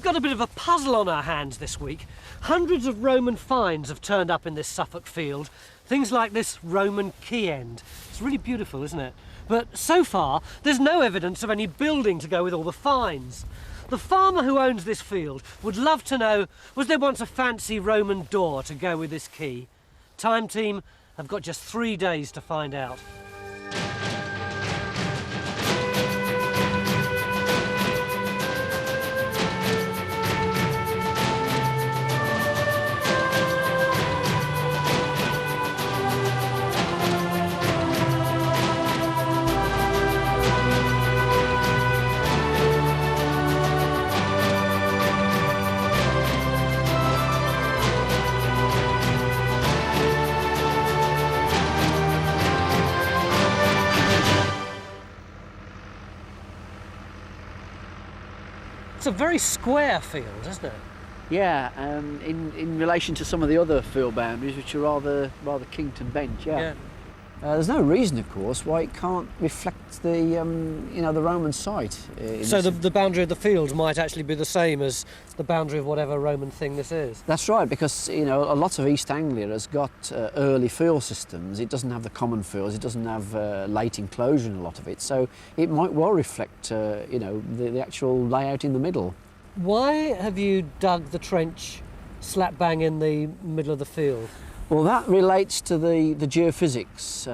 got a bit of a puzzle on our hands this week. Hundreds of Roman finds have turned up in this Suffolk field. Things like this Roman quay end. It's really beautiful, isn't it? But so far, there's no evidence of any building to go with all the finds. The farmer who owns this field would love to know, was there once a fancy Roman door to go with this quay? Time Team have got just 3 days to find out. It's a very square field, isn't it? Yeah, in relation to some of the other field boundaries, which are rather Kington bent, yeah. There's no reason, of course, why it can't reflect the, the Roman site. So the boundary of the field might actually be the same as the boundary of whatever Roman thing this is? That's right, because, a lot of East Anglia has got early field systems. It doesn't have the common fields, it doesn't have late enclosure in a lot of it, so it might well reflect, the actual layout in the middle. Why have you dug the trench slap bang in the middle of the field? Well, that relates to the geophysics,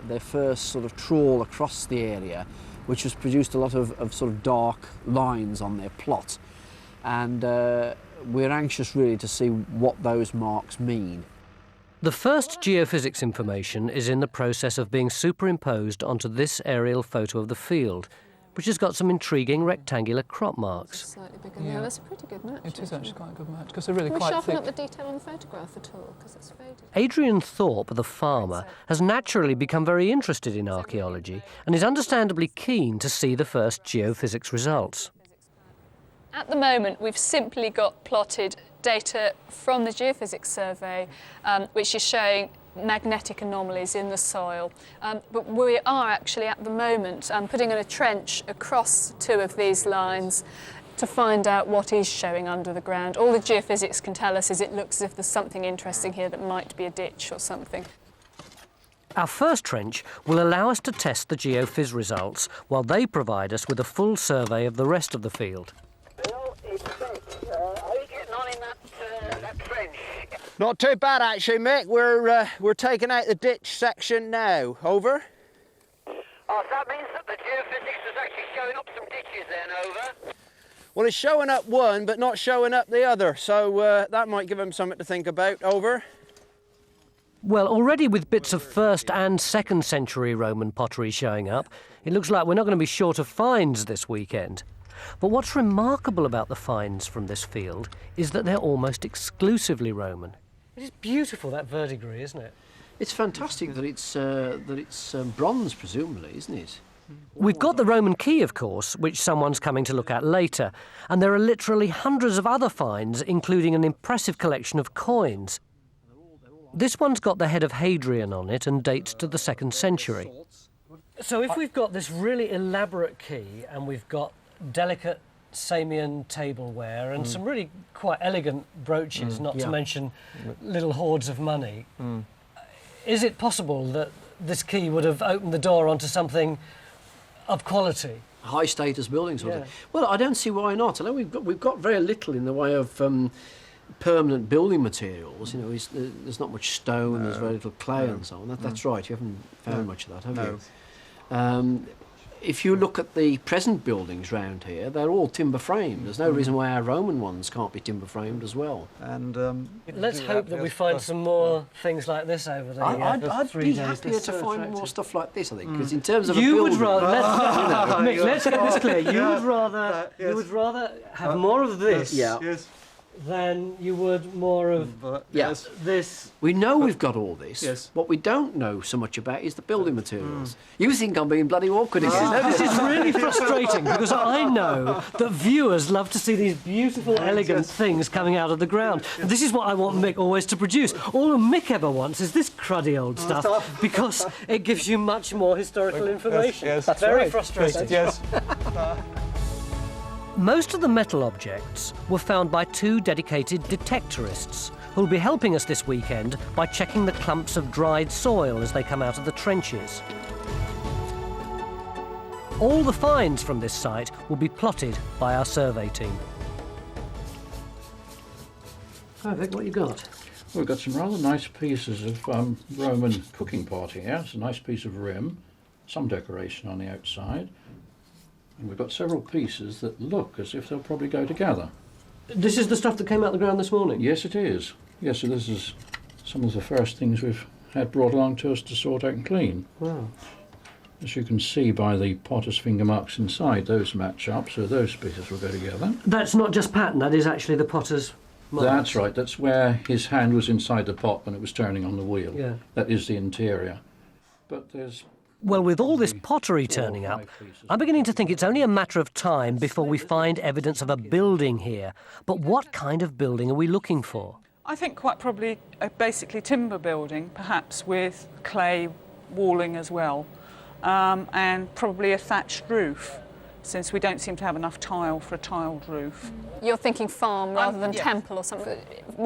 their first sort of trawl across the area, which has produced a lot of sort of dark lines on their plot. And we're anxious really to see what those marks mean. The first geophysics information is in the process of being superimposed onto this aerial photo of the field, which has got some intriguing rectangular crop marks. Slightly bigger. Yeah, that's a pretty good match. It is actually quite a good match because they're really Can we quite sharpen thick. up the detail on the photograph at all because it's faded? Adrian Thorpe, the farmer, has naturally become very interested in archaeology and is understandably keen to see the first geophysics results. At the moment, we've simply got plotted data from the geophysics survey, which is showing magnetic anomalies in the soil. But we are actually, at the moment, putting in a trench across 2 of these lines to find out what is showing under the ground. All the geophysics can tell us is it looks as if there's something interesting here that might be a ditch or something. Our first trench will allow us to test the geophys results while they provide us with a full survey of the rest of the field. Bill, it's Mick. How are you getting on in that trench? Not too bad actually, Mick. We're taking out the ditch section now. Over. Oh, so that means that the geophysics is actually showing up some ditches then, over? Well, it's showing up one, but not showing up the other, so that might give them something to think about. Over. Well, already with bits of 1st and 2nd century Roman pottery showing up, it looks like we're not going to be short of finds this weekend. But what's remarkable about the finds from this field is that they're almost exclusively Roman. It is beautiful, that verdigris, isn't it? It's fantastic that it's bronze, presumably, isn't it? We've got the Roman quay, of course, which someone's coming to look at later, and there are literally hundreds of other finds, including an impressive collection of coins. This one's got the head of Hadrian on it and dates to the 2nd century. So if we've got this really elaborate quay and we've got delicate Samian tableware and some really quite elegant brooches, not to mention little hoards of money, is it possible that this quay would have opened the door onto something of quality? High status building sort of. Well, I don't see why not. I know we've got very little in the way of permanent building materials. There's not much stone. There's very little clay and so on. That's right. You haven't found much of that, have you? If you look at the present buildings round here, they're all timber framed. There's no reason why our Roman ones can't be timber framed as well. And let's hope that we find some more things like this over the I'd 3 be days. happier to find more stuff like this, I think, because in terms of You a would building... rather, Mick, let's get this clear. You would rather have more of this than you would more of this. We know we've got all this. What we don't know so much about is the building materials. You think I'm being bloody awkward again. No, this is really frustrating because I know that viewers love to see these beautiful, elegant things coming out of the ground. And this is what I want Mick always to produce. All Mick ever wants is this cruddy old stuff because it gives you much more historical information. That's very right. frustrating. Yes. Most of the metal objects were found by 2 dedicated detectorists who'll be helping us this weekend by checking the clumps of dried soil as they come out of the trenches. All the finds from this site will be plotted by our survey team. Hi Vic, what you got? We've got some rather nice pieces of Roman cooking pot here. It's a nice piece of rim, some decoration on the outside. And we've got several pieces that look as if they'll probably go together. This is the stuff that came out of the ground this morning? Yes, it is. Yes, so this is some of the first things we've had brought along to us to sort out and clean. Wow. As you can see by the potter's finger marks inside, those match up, so those pieces will go together. That's not just pattern, that is actually the potter's marks. That's right, that's where his hand was inside the pot when it was turning on the wheel. Yeah. That is the interior. But there's... Well, with all this pottery turning up, I'm beginning to think it's only a matter of time before we find evidence of a building here. But what kind of building are we looking for? I think quite probably a basically timber building, perhaps with clay walling as well, and probably a thatched roof, since we don't seem to have enough tile for a tiled roof. You're thinking farm rather than yeah. temple or something.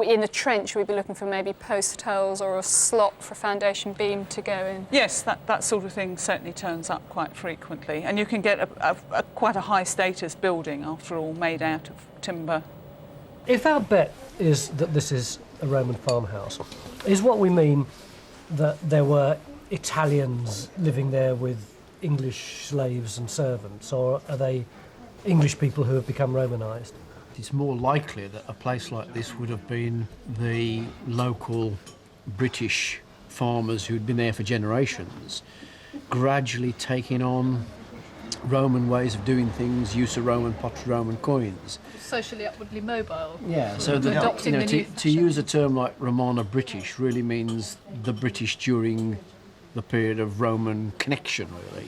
In the trench, we'd be looking for maybe post holes or a slot for a foundation beam to go in. Yes, that sort of thing certainly turns up quite frequently, and you can get quite a high status building, after all, made out of timber. If our bet is that this is a Roman farmhouse, is what we mean that there were Italians living there with English slaves and servants, or are they English people who have become Romanised? It's more likely that a place like this would have been the local British farmers who'd been there for generations, gradually taking on Roman ways of doing things, use of Roman pottery, Roman coins. Socially upwardly mobile. Yeah, so that, adopting the new to use a term like Romana British really means the British during the period of Roman connection, really.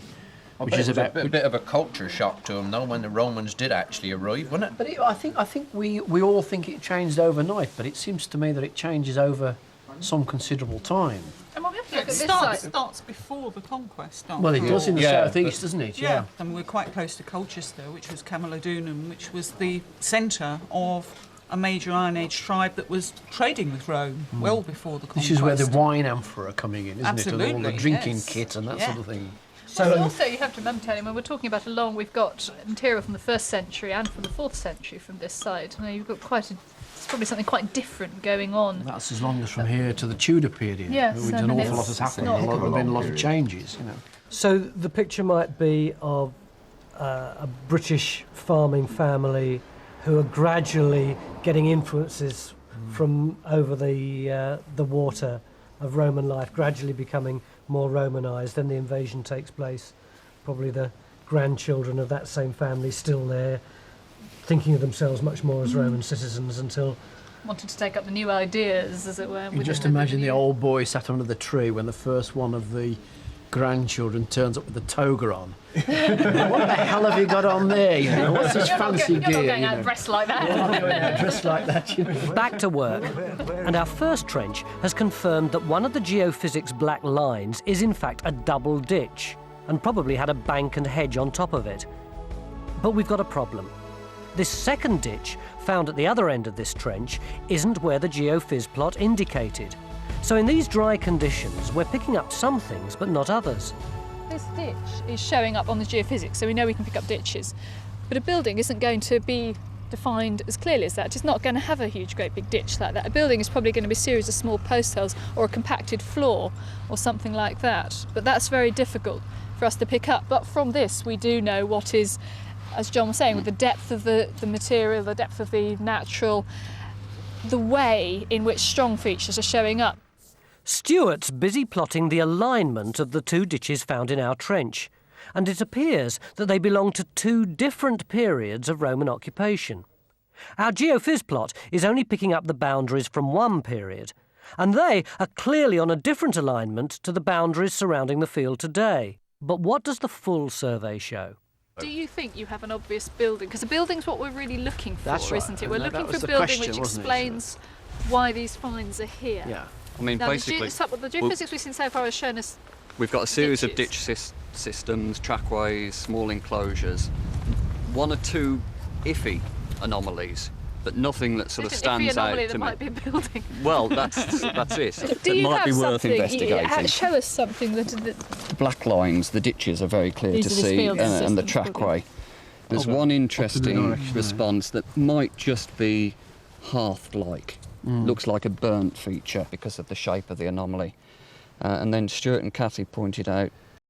Which is about a bit of a culture shock to them, though, when the Romans did actually arrive, wasn't it? But I think we all think it changed overnight, but it seems to me that it changes over some considerable time. And what we have to look at It this side. starts before the conquest, Well, it does in the southeast, doesn't it? Yeah, and we're quite close to Colchester, which was Camulodunum, which was the centre of a major Iron Age tribe that was trading with Rome well before the conquest. This is where the wine amphora are coming in, isn't Absolutely, it? And all the drinking yes. kit and that sort of thing. So also you have to remember, Tony, when we're talking about we've got material from the 1st century and from the 4th century from this side. Now you've got it's probably something quite different going on. That's as long as from here to the Tudor period. Yes, Which I an mean, awful lot has happened. There's been a lot of changes, you know. So the picture might be of a British farming family who are gradually getting influences from over the water of Roman life, gradually becoming more Romanised. Then the invasion takes place. Probably the grandchildren of that same family still there, thinking of themselves much more as Roman citizens until... Wanted to take up the new ideas, as it were. You just imagine the old boy sat under the tree when the first one of the grandchildren turns up with the toga on. What the hell have you got on there? You know, what's this fancy gear? You're not going out dressed like that. You're not going out dressed like that. You know. Back to work, and our first trench has confirmed that one of the geophysics black lines is in fact a double ditch, and probably had a bank and hedge on top of it. But we've got a problem. This second ditch, found at the other end of this trench, isn't where the geophys plot indicated. So in these dry conditions, we're picking up some things, but not others. This ditch is showing up on the geophysics, so we know we can pick up ditches. But a building isn't going to be defined as clearly as that. It's not going to have a huge, great big ditch like that. A building is probably going to be a series of small post holes or a compacted floor or something like that. But that's very difficult for us to pick up. But from this, we do know what is, as John was saying, with the depth of the material, the depth of the natural, the way in which strong features are showing up. Stuart's busy plotting the alignment of the 2 ditches found in our trench, and it appears that they belong to 2 different periods of Roman occupation. Our geophys plot is only picking up the boundaries from one period, and they are clearly on a different alignment to the boundaries surrounding the field today. But what does the full survey show? Do you think you have an obvious building? Because a building's what we're really looking for, That's right. isn't it? We're And that looking was for a the building question, which wasn't it? explains why these finds are here. Yeah. I mean, Now, basically, the geophysics we've seen so far has shown us we've got a series ditches. of ditch systems, trackways, small enclosures. 1 or 2 iffy anomalies, but nothing that sort of It's an iffy stands out anomaly to that me. might be a building. Well, that's it. Do That you might have be worth something? investigating. Show us something that. Black lines, the ditches are very clear These to are the see, field and the systems, trackway. There's Okay. one Opposite interesting direction, response that might just be hearth-like. Looks like a burnt feature because of the shape of the anomaly. And then Stuart and Cathy pointed out